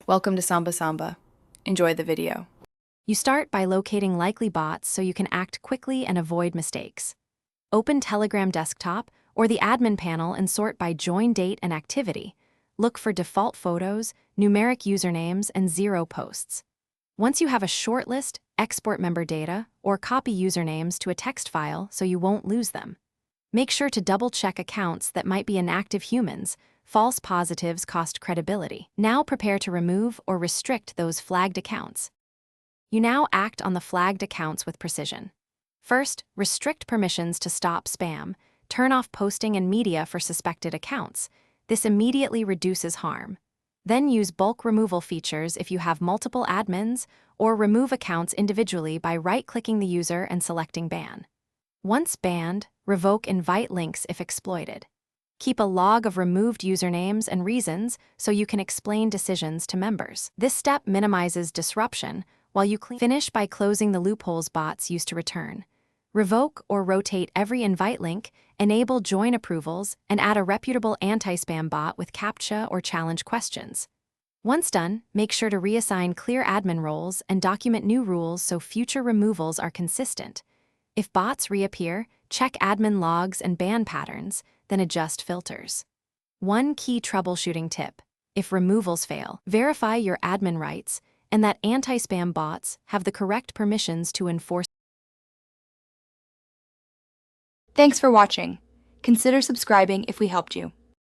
Welcome to Samba Samba. Enjoy the video. You start by locating likely bots so you can act quickly and avoid mistakes. Open Telegram Desktop or the admin panel and sort by join date and activity. Look for default photos, numeric usernames, and zero posts. Once you have a short list, export member data or copy usernames to a text file so you won't lose them. Make sure to double-check accounts that might be inactive humans. False positives cost credibility. Now prepare to remove or restrict those flagged accounts. You now act on the flagged accounts with precision. First, restrict permissions to stop spam. Turn off posting and media for suspected accounts. This immediately reduces harm. Then use bulk removal features if you have multiple admins, or remove accounts individually by right-clicking the user and selecting ban. Once banned, revoke invite links if exploited. Keep a log of removed usernames and reasons so you can explain decisions to members. This step minimizes disruption, while you finish by closing the loopholes bots used to return. Revoke or rotate every invite link, enable join approvals, and add a reputable anti-spam bot with CAPTCHA or challenge questions. Once done, make sure to reassign clear admin roles and document new rules so future removals are consistent. If bots reappear, check admin logs and ban patterns, then adjust filters. One key troubleshooting tip: if removals fail, verify your admin rights and that anti-spam bots have the correct permissions to enforce. Thanks for watching. Consider subscribing if we helped you.